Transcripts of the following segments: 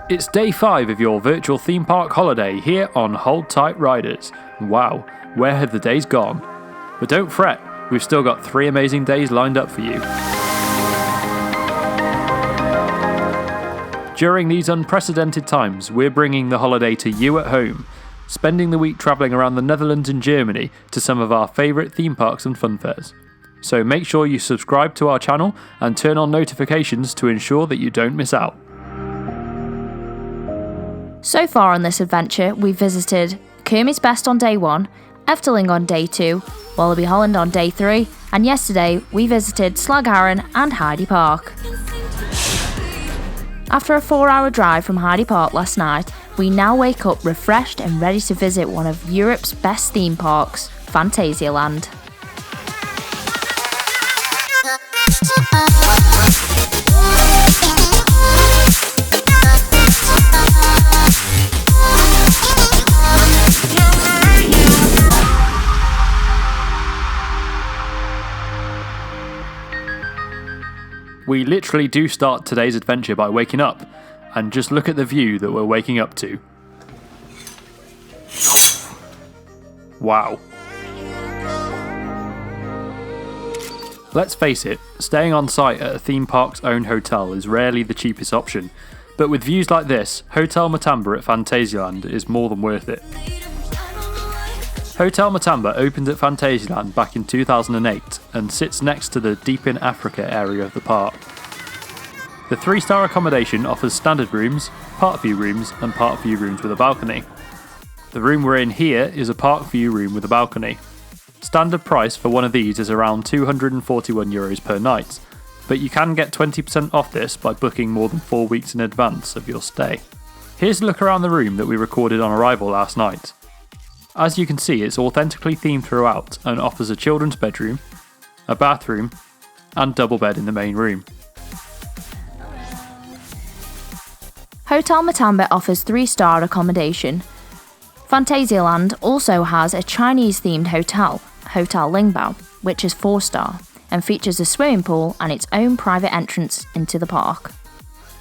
It's day 5 of your virtual theme park holiday here on Hold Tight Riders. Wow, where have the days gone? But don't fret, we've still got 3 amazing days lined up for you. During these unprecedented times, we're bringing the holiday to you at home, spending the week travelling around the Netherlands and Germany to some of our favourite theme parks and fun fairs. So make sure you subscribe to our channel and turn on notifications to ensure that you don't miss out. So far on this adventure, we've visited Kermits Best on day 1, Efteling on day 2, Wallaby Holland on day 3, and yesterday we visited Slaghaven and Heidi Park. After a 4-hour drive from Heidi Park last night, we now wake up refreshed and ready to visit one of Europe's best theme parks, Phantasialand. We literally do start today's adventure by waking up, and just look at the view that we're waking up to. Wow. Let's face it, staying on site at a theme park's own hotel is rarely the cheapest option, but with views like this, Hotel Mutombo at Phantasialand is more than worth it. Hotel Mutombo opened at Phantasialand back in 2008 and sits next to the Deep in Africa area of the park. The 3-star accommodation offers standard rooms, park view rooms and park view rooms with a balcony. The room we're in here is a park view room with a balcony. Standard price for one of these is around €241 per night, but you can get 20% off this by booking more than 4 weeks in advance of your stay. Here's a look around the room that we recorded on arrival last night. As you can see, it's authentically themed throughout and offers a children's bedroom, a bathroom, and double bed in the main room. Hotel Mutombo offers 3-star accommodation. Phantasialand also has a Chinese-themed hotel, Hotel Lingbao, which is 4-star, and features a swimming pool and its own private entrance into the park.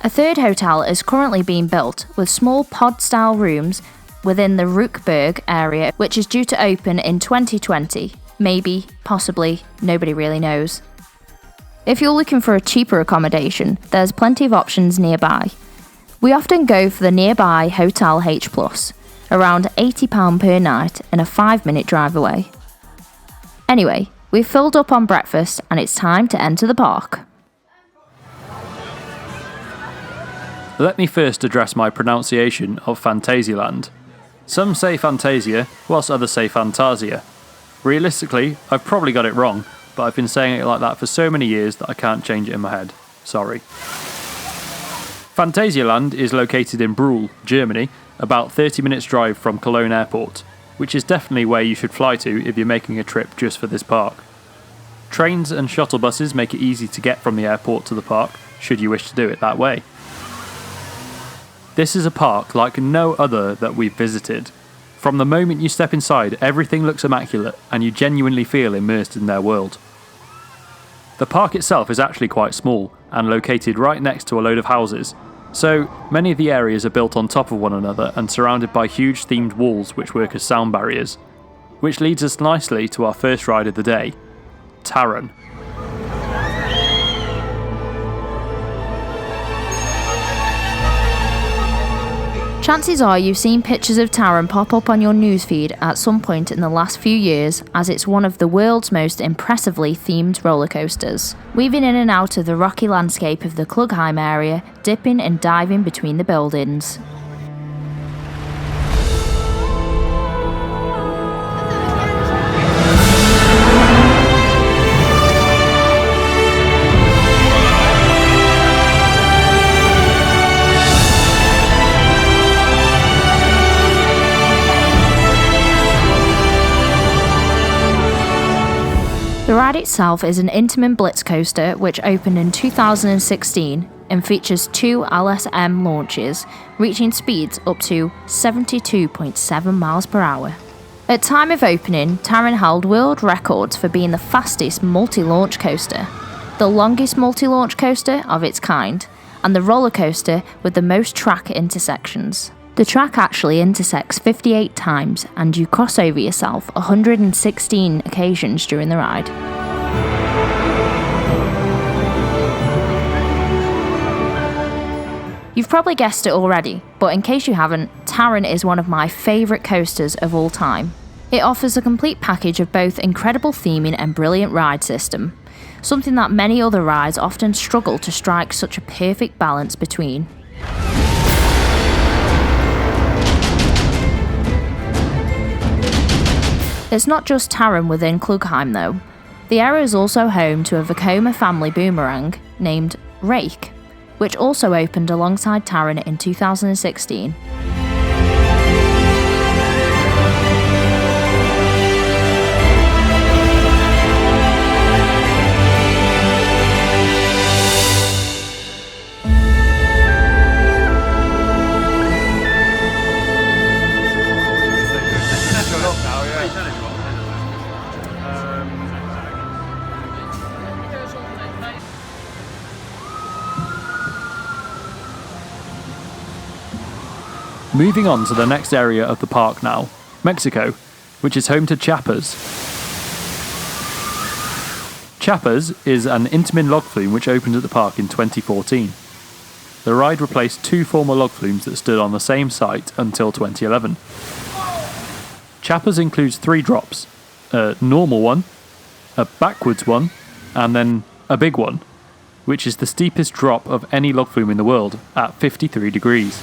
A third hotel is currently being built, with small pod-style rooms within the Rookburg area, which is due to open in 2020. Maybe, possibly, nobody really knows. If you're looking for a cheaper accommodation, there's plenty of options nearby. We often go for the nearby Hotel H+, around £80 per night and a 5-minute drive away. Anyway, we've filled up on breakfast and it's time to enter the park. Let me first address my pronunciation of Phantasialand. Some say Fantasia, whilst others say Fantasia. Realistically, I've probably got it wrong, but I've been saying it like that for so many years that I can't change it in my head. Sorry. Phantasialand is located in Brew, Germany, about 30 minutes drive from Cologne Airport, which is definitely where you should fly to if you're making a trip just for this park. Trains and shuttle buses make it easy to get from the airport to the park, should you wish to do it that way. This is a park like no other that we've visited. From the moment you step inside, everything looks immaculate and you genuinely feel immersed in their world. The park itself is actually quite small and located right next to a load of houses, so many of the areas are built on top of one another and surrounded by huge themed walls which work as sound barriers. Which leads us nicely to our first ride of the day, Taron. Chances are you've seen pictures of Taron pop up on your newsfeed at some point in the last few years, as it's one of the world's most impressively themed roller coasters. Weaving in and out of the rocky landscape of the Klugheim area, dipping and diving between the buildings. The ride itself is an Intamin Blitz coaster which opened in 2016 and features 2 LSM launches, reaching speeds up to 72.7 miles per hour. At time of opening, Taron held world records for being the fastest multi-launch coaster, the longest multi-launch coaster of its kind, and the roller coaster with the most track intersections. The track actually intersects 58 times, and you cross over yourself 116 occasions during the ride. You've probably guessed it already, but in case you haven't, Taron is one of my favourite coasters of all time. It offers a complete package of both incredible theming and brilliant ride system, something that many other rides often struggle to strike such a perfect balance between. It's not just Taron within Klugheim though. The area is also home to a Vekoma family boomerang named Raik, which also opened alongside Taron in 2016. Moving on to the next area of the park now, Mexico, which is home to Chiapas. Chiapas is an Intamin log flume which opened at the park in 2014. The ride replaced two former log flumes that stood on the same site until 2011. Chiapas includes 3 drops, a normal one, a backwards one, and then a big one, which is the steepest drop of any log flume in the world at 53 degrees.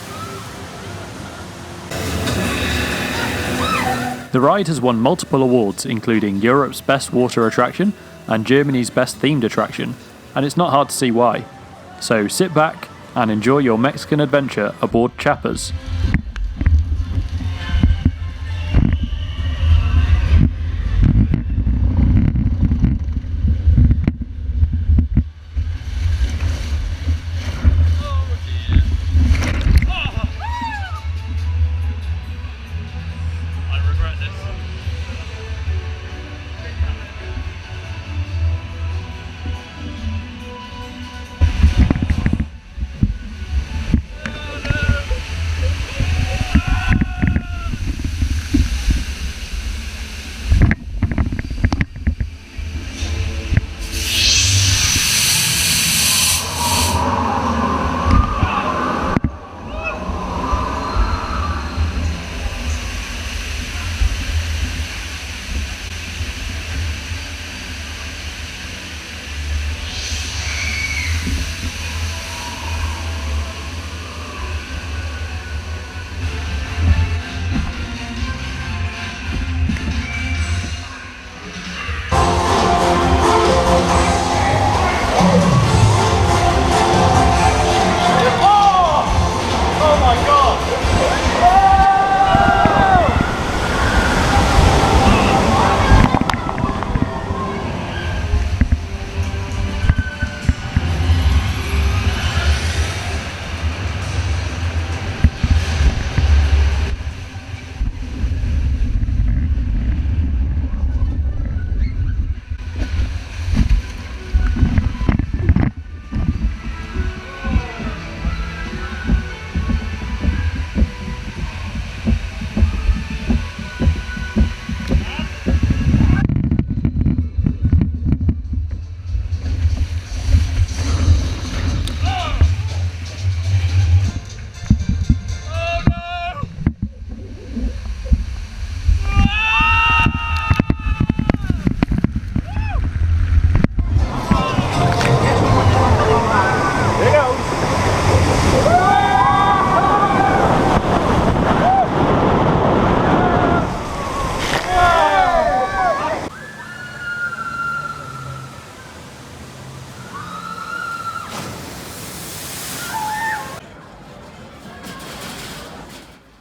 The ride has won multiple awards, including Europe's Best Water Attraction and Germany's Best Themed Attraction, and it's not hard to see why. So sit back and enjoy your Mexican adventure aboard Chiapas.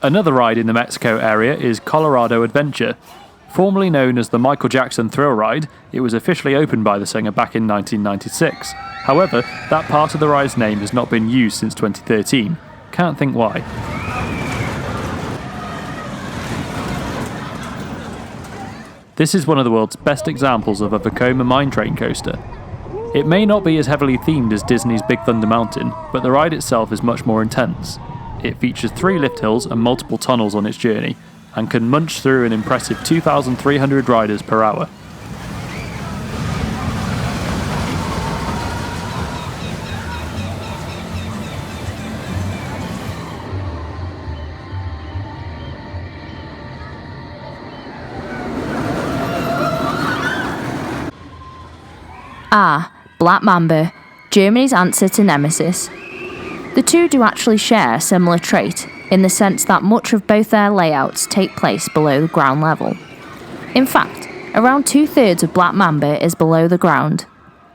Another ride in the Mexico area is Colorado Adventure. Formerly known as the Michael Jackson Thrill Ride, it was officially opened by the singer back in 1996. However, that part of the ride's name has not been used since 2013. Can't think why. This is one of the world's best examples of a Vekoma mine train coaster. It may not be as heavily themed as Disney's Big Thunder Mountain, but the ride itself is much more intense. It features 3 lift hills and multiple tunnels on its journey, and can munch through an impressive 2,300 riders per hour. Black Mamba, Germany's answer to Nemesis. The two do actually share a similar trait, in the sense that much of both their layouts take place below the ground level. In fact, around 2/3 of Black Mamba is below the ground.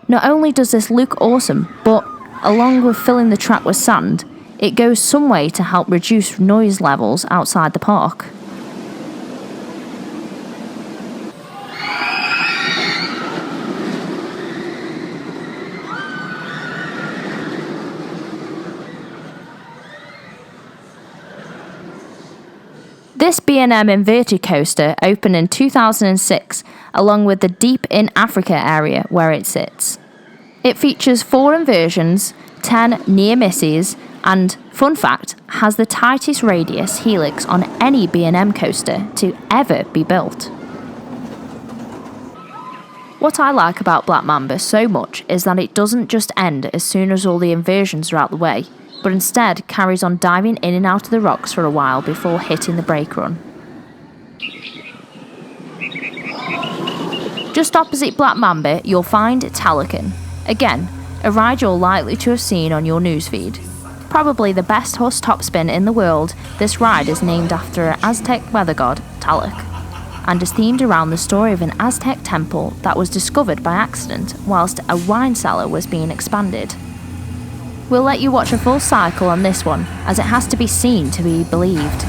Not only does this look awesome, but along with filling the track with sand, it goes some way to help reduce noise levels outside the park. This B&M inverted coaster opened in 2006, along with the Deep in Africa area where it sits. It features 4 inversions, 10 near misses, and, fun fact, has the tightest radius helix on any B&M coaster to ever be built. What I like about Black Mamba so much is that it doesn't just end as soon as all the inversions are out the way, but instead carries on diving in and out of the rocks for a while before hitting the brake run. Just opposite Black Mamba, you'll find Talocan. Again, a ride you're likely to have seen on your newsfeed. Probably the best horse topspin in the world, this ride is named after an Aztec weather god, Tulloch, and is themed around the story of an Aztec temple that was discovered by accident whilst a wine cellar was being expanded. We'll let you watch a full cycle on this one, as it has to be seen to be believed.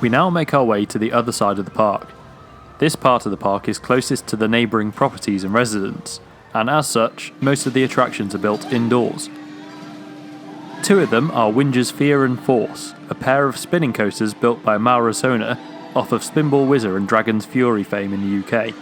We now make our way to the other side of the park. This part of the park is closest to the neighbouring properties and residents, and as such, most of the attractions are built indoors. 2 of them are Winjas Fear and Force, a pair of spinning coasters built by Maurasona off of Spinball Whizzer and Dragon's Fury fame in the UK.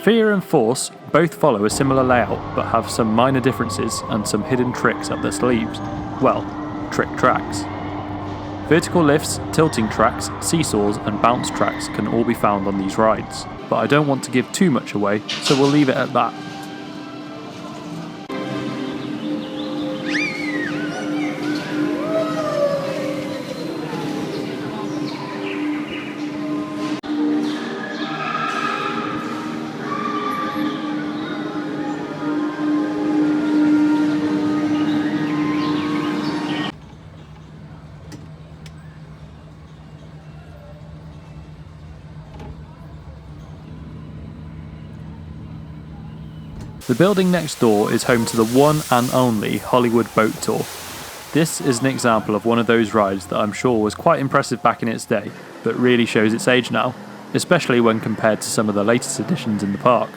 Fear and Force both follow a similar layout but have some minor differences and some hidden tricks up their sleeves. Well, trick tracks. Vertical lifts, tilting tracks, seesaws and bounce tracks can all be found on these rides, but I don't want to give too much away, so we'll leave it at that. The building next door is home to the one and only Hollywood Boat Tour. This is an example of one of those rides that I'm sure was quite impressive back in its day, but really shows its age now, especially when compared to some of the latest additions in the park.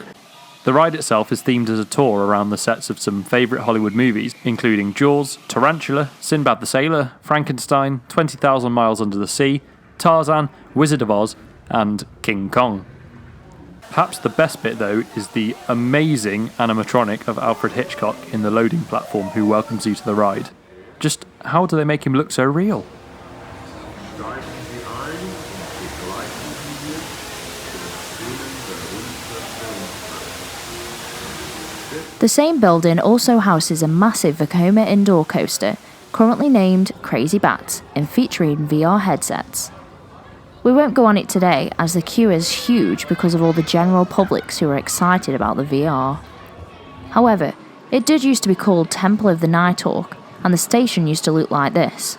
The ride itself is themed as a tour around the sets of some favourite Hollywood movies, including Jaws, Tarantula, Sinbad the Sailor, Frankenstein, 20,000 Miles Under the Sea, Tarzan, Wizard of Oz, and King Kong. Perhaps the best bit though is the amazing animatronic of Alfred Hitchcock in the loading platform who welcomes you to the ride. Just how do they make him look so real? The same building also houses a massive Vekoma indoor coaster, currently named Crazy Bats and featuring VR headsets. We won't go on it today as the queue is huge because of all the general publics who are excited about the VR. However, it did used to be called Temple of the Nighthawk, and the station used to look like this.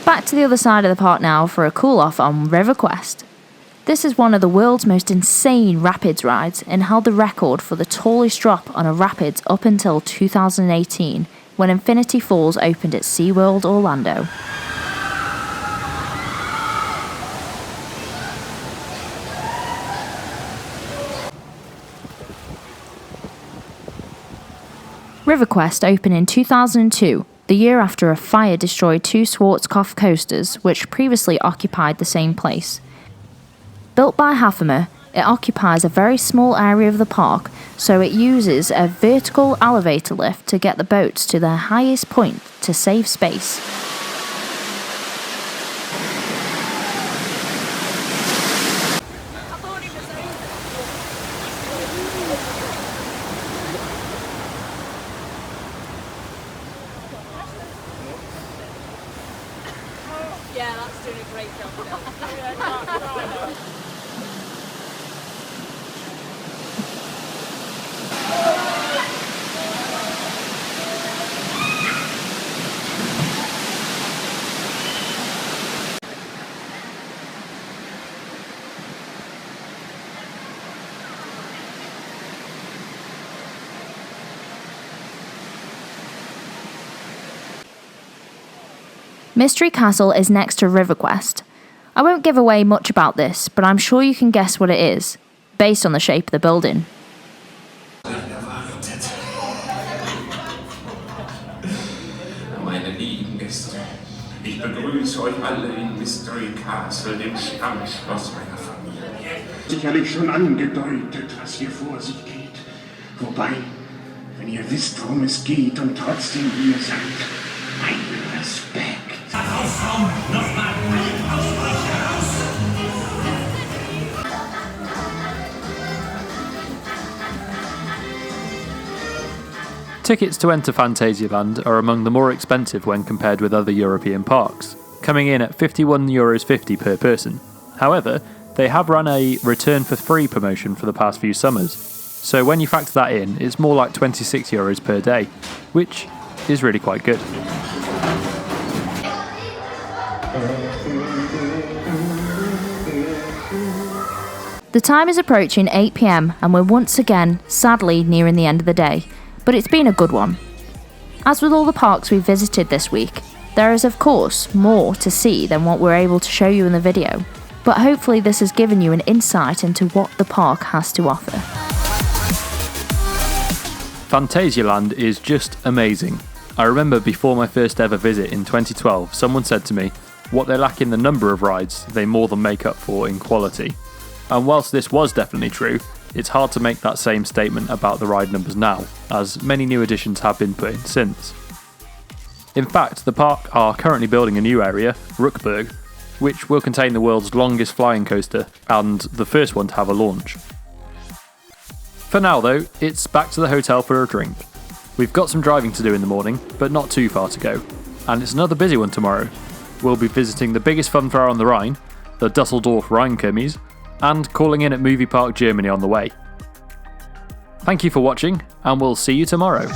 Back to the other side of the park now for a cool off on River Quest. This is one of the world's most insane rapids rides and held the record for the tallest drop on a rapids up until 2018 when Infinity Falls opened at SeaWorld Orlando. River Quest opened in 2002, the year after a fire destroyed two Schwarzkopf coasters which previously occupied the same place. Built by Hafemer, it occupies a very small area of the park, so it uses a vertical elevator lift to get the boats to their highest point to save space. Yeah, that's doing a great job. Mystery Castle is next to River Quest. I won't give away much about this, but I'm sure you can guess what it is, based on the shape of the building. Meine lieben Gäste, ich begrüße euch alle in Mystery Castle, dem Stammschloss meiner Familie. Sicherlich schon angedeutet, was hier vor sich geht. Wobei, wenn ihr wisst, worum es geht und trotzdem hier seid, mein Respekt. Rausraum, nochmal, aus euch heraus! Tickets to enter Phantasialand are among the more expensive when compared with other European parks, coming in at €51.50 per person. However, they have run a return for free promotion for the past few summers, so when you factor that in, it's more like €26 per day, which is really quite good. The time is approaching 8 PM and we're once again, sadly, nearing the end of the day, but it's been a good one. As with all the parks we've visited this week, there is of course more to see than what we're able to show you in the video. but hopefully this has given you an insight into what the park has to offer. Phantasialand is just amazing. I remember before my first ever visit in 2012, someone said to me, what they lack in the number of rides, they more than make up for in quality. And whilst this was definitely true, it's hard to make that same statement about the ride numbers now, as many new additions have been put in since. In fact, the park are currently building a new area, Rookburg, which will contain the world's longest flying coaster and the first one to have a launch. For now though, it's back to the hotel for a drink. We've got some driving to do in the morning, but not too far to go, and it's another busy one tomorrow. We'll be visiting the biggest fun fair on the Rhine, the Dusseldorf Rheinkirmes, and calling in at Movie Park Germany on the way. Thank you for watching, and we'll see you tomorrow.